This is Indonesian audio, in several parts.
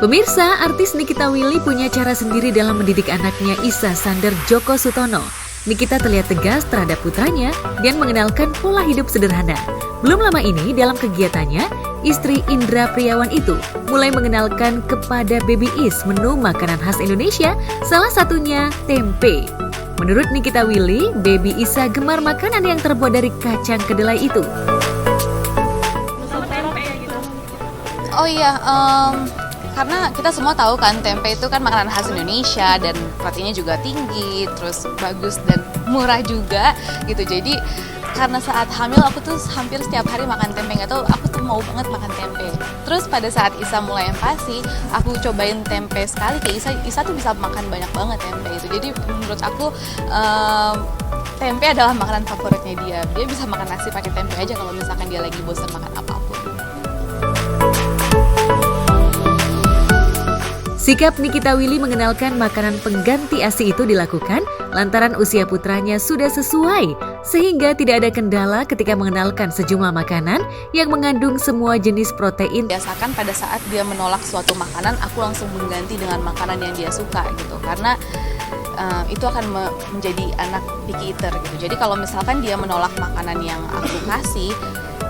Pemirsa, artis Nikita Willy punya cara sendiri dalam mendidik anaknya Isa Sander Djoko Sutono. Nikita terlihat tegas terhadap putranya dan mengenalkan pola hidup sederhana. Belum lama ini dalam kegiatannya, istri Indra Priawan itu mulai mengenalkan kepada baby Is menu makanan khas Indonesia, salah satunya tempe. Menurut Nikita Willy, baby Isa gemar makanan yang terbuat dari kacang kedelai itu. Oh iya, karena kita semua tahu kan tempe itu kan makanan khas Indonesia dan proteinnya juga tinggi, terus bagus dan murah juga gitu. Jadi karena saat hamil aku tuh hampir setiap hari makan tempe, nggak tahu aku tuh mau banget makan tempe. Terus pada saat Isa mulai empati, aku cobain tempe sekali ke Isa tuh bisa makan banyak banget tempe itu. Jadi menurut aku tempe adalah makanan favoritnya dia. Dia bisa makan nasi pakai tempe aja kalau misalkan dia lagi bosan makan apapun. Sikap Nikita Willy mengenalkan makanan pengganti ASI itu dilakukan lantaran usia putranya sudah sesuai, sehingga tidak ada kendala ketika mengenalkan sejumlah makanan yang mengandung semua jenis protein. Biasakan pada saat dia menolak suatu makanan, aku langsung mengganti dengan makanan yang dia suka gitu, karena itu akan menjadi anak picky eater gitu. Jadi kalau misalkan dia menolak makanan yang aku kasih,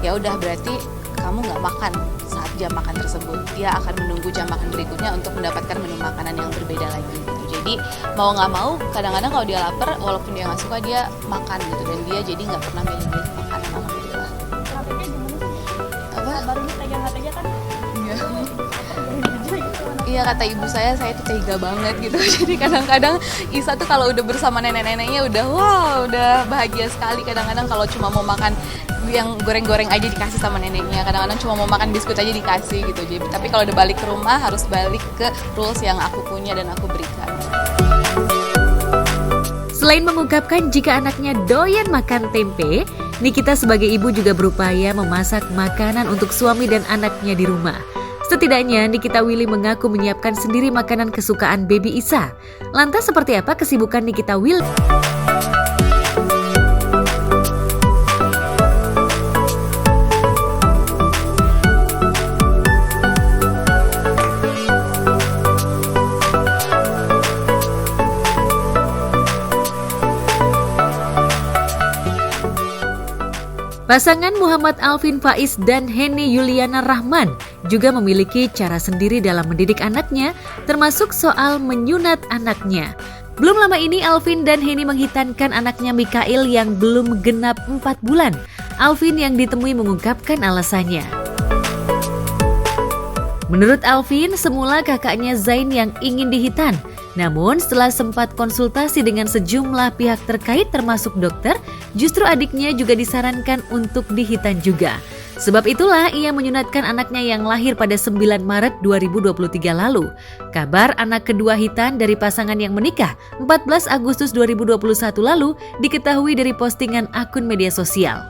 ya udah berarti kamu nggak makan saat jam makan tersebut. Dia akan menunggu jam makan berikutnya untuk mendapatkan menu makanan yang berbeda lagi gitu. Jadi mau nggak mau kadang-kadang kalau dia lapar walaupun dia nggak suka dia makan gitu, dan dia jadi nggak pernah milih-milih makanan. Alhamdulillah. Terapinya gimana sih? Apa? Baru dipegang aja kan? Iya, kata ibu saya itu tega banget gitu. Jadi kadang-kadang Isa tuh kalau udah bersama nenek-neneknya udah bahagia sekali. Kadang-kadang kalau cuma mau makan yang goreng-goreng aja dikasih sama neneknya. Kadang-kadang cuma mau makan biskuit aja dikasih gitu. Jadi, tapi kalau udah balik ke rumah harus balik ke rules yang aku punya dan aku berikan. Selain mengungkapkan jika anaknya doyan makan tempe, Nikita sebagai ibu juga berupaya memasak makanan untuk suami dan anaknya di rumah. Setidaknya Nikita Willy mengaku menyiapkan sendiri makanan kesukaan baby Isa. Lantas seperti apa kesibukan Nikita Willy? Pasangan Muhammad Alvin Faiz dan Henny Yuliana Rahman juga memiliki cara sendiri dalam mendidik anaknya, termasuk soal menyunat anaknya. Belum lama ini Alvin dan Henny menghitankan anaknya Mikail yang belum genap 4 bulan. Alvin yang ditemui mengungkapkan alasannya. Menurut Alvin, semula kakaknya Zain yang ingin dihitan. Namun setelah sempat konsultasi dengan sejumlah pihak terkait termasuk dokter, justru adiknya juga disarankan untuk dihitan juga. Sebab itulah ia menyunatkan anaknya yang lahir pada 9 Maret 2023 lalu. Kabar anak kedua hitan dari pasangan yang menikah 14 Agustus 2021 lalu diketahui dari postingan akun media sosial.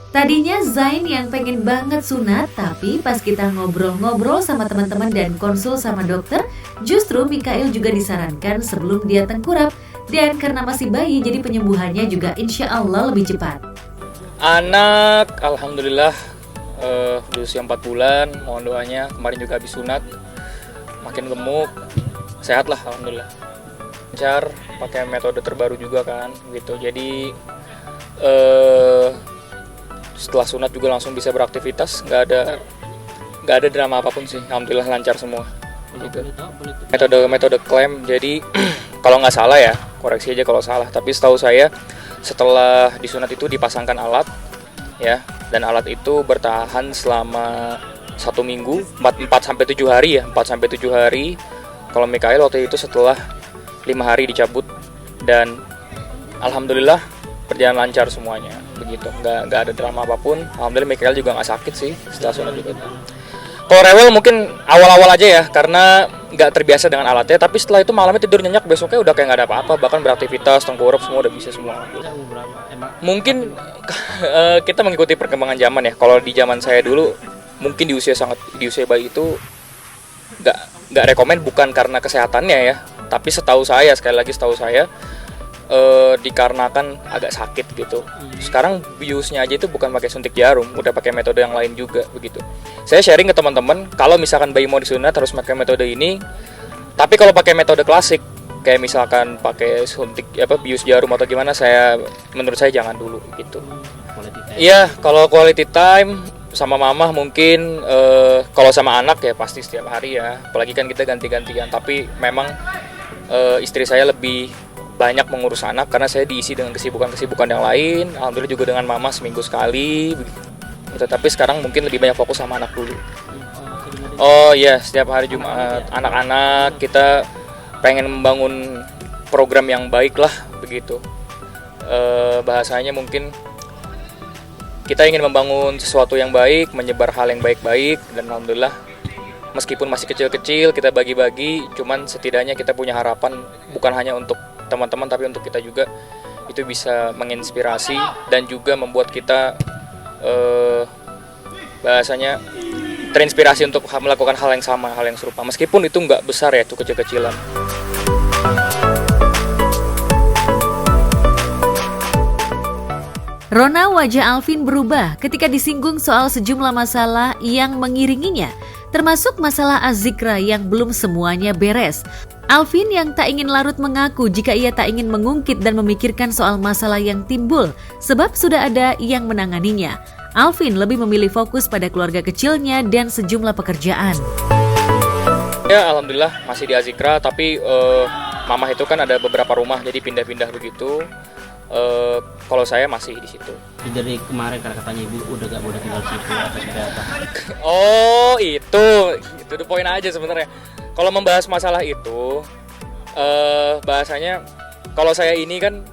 Tadinya Zain yang pengen banget sunat, tapi pas kita ngobrol-ngobrol sama teman-teman dan konsul sama dokter, justru Mikail juga disarankan sebelum dia tengkurap. Dan karena masih bayi, jadi penyembuhannya juga insya Allah lebih cepat. Anak, alhamdulillah di usia 4 bulan, mohon doanya. Kemarin juga habis sunat, makin gemuk, sehat lah alhamdulillah. Lancar, pakai metode terbaru juga kan, gitu. Jadi setelah sunat juga langsung bisa beraktivitas, nggak ada drama apapun sih, alhamdulillah lancar semua. Gitu. Metode klaim, jadi kalau nggak salah ya, koreksi aja kalau salah. Tapi setahu saya setelah disunat itu dipasangkan alat, ya, dan alat itu bertahan selama 1 minggu, 4-7 hari ya, 4-7 hari. Kalau Mikail waktu itu setelah 5 hari dicabut, dan alhamdulillah berjalan lancar semuanya, begitu, nggak ada drama apapun. Alhamdulillah Mikael juga nggak sakit sih setelah sunat juga. Kalau rewel mungkin awal-awal aja ya, karena nggak terbiasa dengan alatnya. Tapi setelah itu malamnya tidur nyenyak, besoknya udah kayak nggak ada apa-apa, bahkan beraktivitas, tengkurap semua udah bisa semua. Mungkin kita mengikuti perkembangan zaman ya. Kalau di zaman saya dulu, mungkin di usia bayi itu nggak rekomen, bukan karena kesehatannya ya, tapi setahu saya, sekali lagi setahu saya, dikarenakan agak sakit gitu. Sekarang biusnya aja itu bukan pakai suntik jarum, udah pakai metode yang lain juga begitu. Saya sharing ke teman-teman, kalau misalkan bayi mau disunat harus pakai metode ini. Tapi kalau pakai metode klasik, kayak misalkan pakai suntik bius jarum atau gimana, menurut saya jangan dulu gitu. Iya, kalau quality time sama mamah mungkin, kalau sama anak ya pasti setiap hari ya. Apalagi kan kita ganti-gantian. Tapi memang istri saya lebih banyak mengurus anak karena saya diisi dengan kesibukan-kesibukan yang lain. Alhamdulillah juga dengan mama seminggu sekali. Tapi sekarang mungkin lebih banyak fokus sama anak dulu. Oh iya, setiap hari Jumat anak-anak kita pengen membangun program yang baik lah begitu. Bahasanya mungkin kita ingin membangun sesuatu yang baik, menyebar hal yang baik-baik, dan alhamdulillah meskipun masih kecil-kecil kita bagi-bagi, cuman setidaknya kita punya harapan bukan hanya untuk teman-teman tapi untuk kita juga, itu bisa menginspirasi dan juga membuat kita bahasanya terinspirasi untuk melakukan hal yang sama, hal yang serupa, meskipun itu nggak besar ya, itu kecil-kecilan. Rona wajah Alvin berubah ketika disinggung soal sejumlah masalah yang mengiringinya, termasuk masalah Azikra yang belum semuanya beres. Alvin yang tak ingin larut mengaku jika ia tak ingin mengungkit dan memikirkan soal masalah yang timbul, sebab sudah ada yang menanganinya. Alvin lebih memilih fokus pada keluarga kecilnya dan sejumlah pekerjaan. Ya alhamdulillah masih di Azikra, tapi mamah itu kan ada beberapa rumah jadi pindah-pindah begitu. Kalau saya masih di situ. Dari kemarin karena katanya ibu udah gak boleh tinggal di situ atau seperti apa? Oh itu the point aja sebenarnya. Kalau membahas masalah itu, bahasanya kalau saya ini kan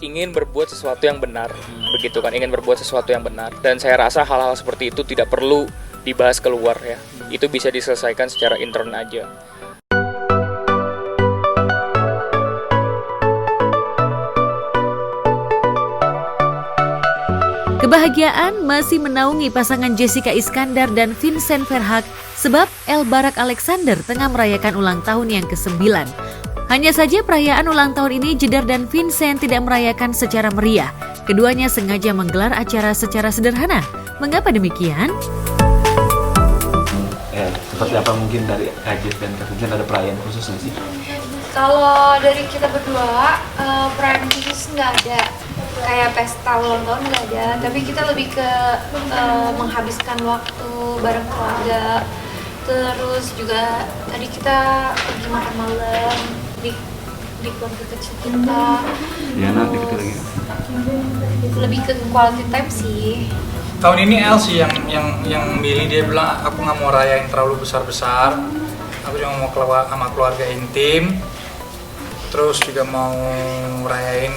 ingin berbuat sesuatu yang benar, begitu kan, ingin berbuat sesuatu yang benar, dan saya rasa hal-hal seperti itu tidak perlu dibahas keluar ya, itu bisa diselesaikan secara intern aja. Kebahagiaan masih menaungi pasangan Jessica Iskandar dan Vincent Verhaak sebab El Barak Alexander tengah merayakan ulang tahun yang ke-9. Hanya saja perayaan ulang tahun ini Jedar dan Vincent tidak merayakan secara meriah. Keduanya sengaja menggelar acara secara sederhana. Mengapa demikian? Seperti apa mungkin dari Ajit dan Kak Vincent ada perayaan khusus nggak sih? Kalau dari kita berdua, perayaan khusus nggak ada. Kayak pesta ulang tahun nggak ada. Tapi kita lebih ke menghabiskan waktu bareng keluarga. Terus juga tadi kita pergi makan malam di keluarga kecil kita. Diana dikit lagi. Lebih ke quality time sih. Tahun ini El sih yang milih, dia bilang aku nggak mau rayain terlalu besar-besar, aku cuma mau sama keluarga intim, terus juga mau rayain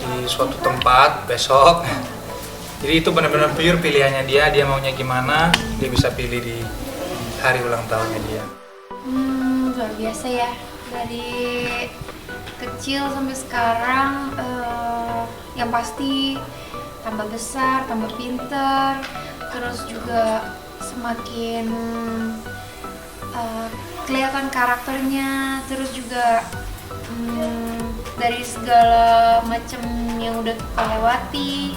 di suatu tempat besok. Jadi itu benar-benar pure pilihannya dia maunya gimana, dia bisa pilih di hari ulang tahunnya dia. Luar biasa ya, dari kecil sampai sekarang yang pasti tambah besar, tambah pinter, terus juga semakin kelihatan karakternya, terus juga dari segala macam yang udah kita lewati,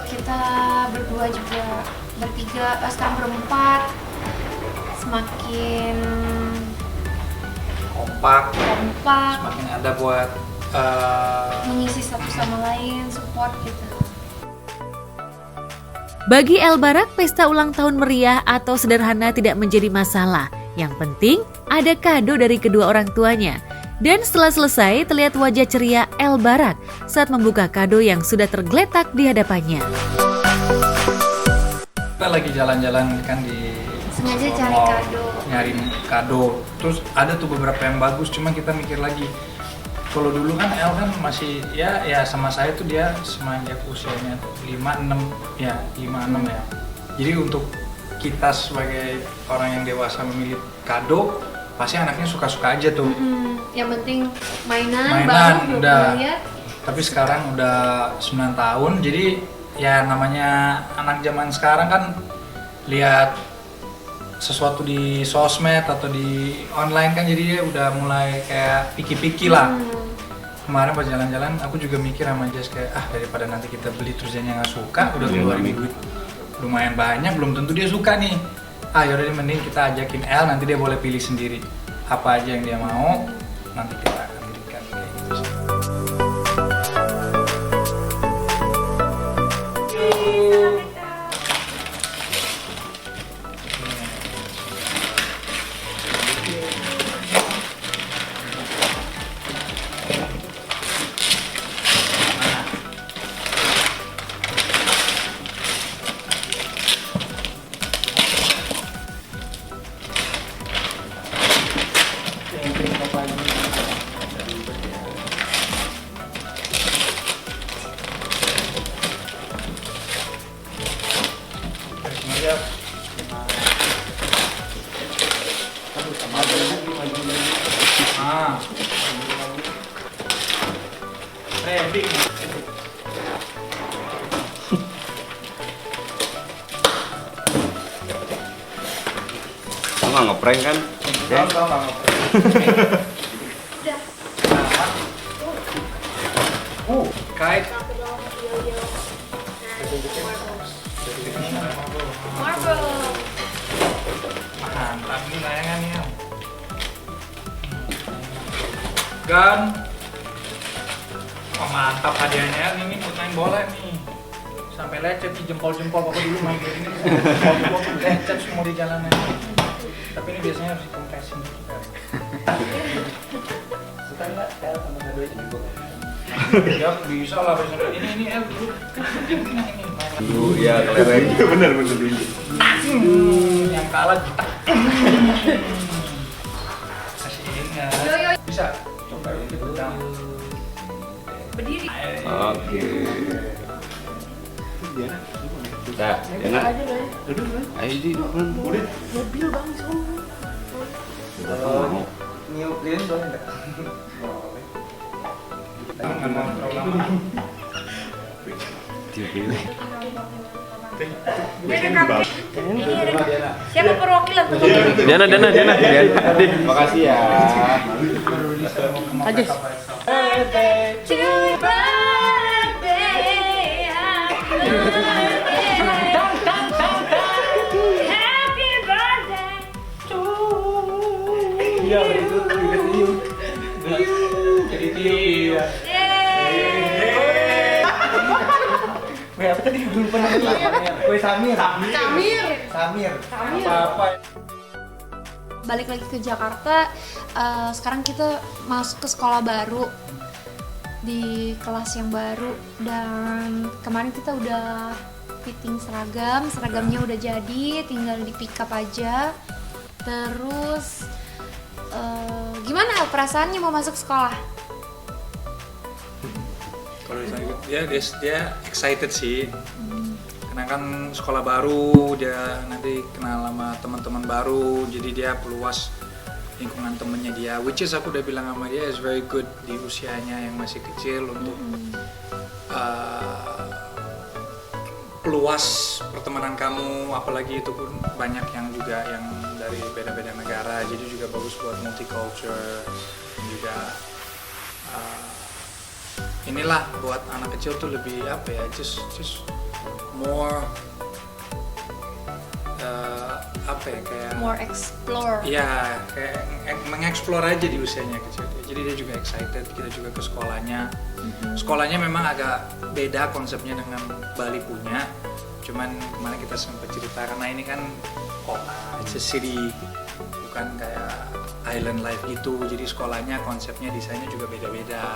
kita berdua juga bertiga, sekarang berempat, semakin kompak, kompak, semakin ada buat mengisi satu sama lain, support gitu. Bagi El Barak, pesta ulang tahun meriah atau sederhana tidak menjadi masalah. Yang penting ada kado dari kedua orang tuanya. Dan setelah selesai, terlihat wajah ceria El Barak saat membuka kado yang sudah tergeletak di hadapannya. Kita lagi jalan-jalan kan di Sengaja cari mall, kado. nyariin kado. Terus ada tuh beberapa yang bagus, cuma kita mikir lagi. Kalau dulu kan El kan masih ya sama saya tuh dia semenjak usianya 5-6 ya. Jadi untuk kita sebagai orang yang dewasa memilih kado, pasti anaknya suka-suka aja tuh. Yang penting mainan baru udah. lihat. Tapi sekarang udah 9 tahun, jadi ya namanya anak zaman sekarang kan lihat sesuatu di sosmed atau di online kan, jadi dia udah mulai kayak piki-piki lah. Kemarin pas jalan-jalan aku juga mikir sama Jess kayak daripada nanti kita beli terus dia nggak suka, udah keluarin duit lumayan banyak, belum tentu dia suka nih. Yaudah deh, mending kita ajakin El, nanti dia boleh pilih sendiri apa aja yang dia mau, nanti kita akan berikan kayak gitu sih. Nggak ngeprank kan? Kait. Marble. Mantap nih layangannya. Gun. Oh, mantap hadiahnya ini buat main bola nih. Sampai lecet di jempol-jempol, pokoknya dulu main kayak gini jempol-jempol tuh lecet semua di jalanan. Tapi ini biasanya harus dikompresin gitu kan. Suka nggak El sama kado ini? Ya bisa lah, ini El dulu. Iya, kelereng. Bener ini. Yang kalah kita. Kasih ingat. Bisa. Coba ini pegang. Berdiri. Oke. Nah, enak. Ayo di depan. Mobil bang, semua. Niupin boleh nggak? Nggak mau terlalu lama. Siapa perwakilan tuh? Diana. Makasih ya. Aja. Iya, itu jadi tiup. Apa tadi lupa namanya? Kue Samir. Apa? Balik lagi ke Jakarta, sekarang kita masuk ke sekolah baru di kelas yang baru, dan kemarin kita udah fitting seragamnya udah jadi, tinggal di pick up aja. Terus gimana perasaannya mau masuk sekolah? Kalau dia excited sih, karena kan sekolah baru, dia nanti kenal sama teman-teman baru, jadi dia peluas lingkungan temennya dia, which is aku udah bilang sama dia is very good di usianya yang masih kecil untuk peluas pertemanan kamu, apalagi itu pun banyak yang juga yang dari beda-beda negara, jadi juga bagus buat multicultural juga. Inilah buat anak kecil tuh lebih apa ya, just more apa ya, kayak More explore. iya, kayak mengeksplor aja di usianya kecil. Jadi dia juga excited. Kita juga ke sekolahnya. Sekolahnya memang agak beda konsepnya dengan Bali punya. Cuman kemarin kita sempat cerita karena ini kan kota, it's a city, bukan kayak island life gitu. Jadi sekolahnya konsepnya, desainnya juga beda-beda.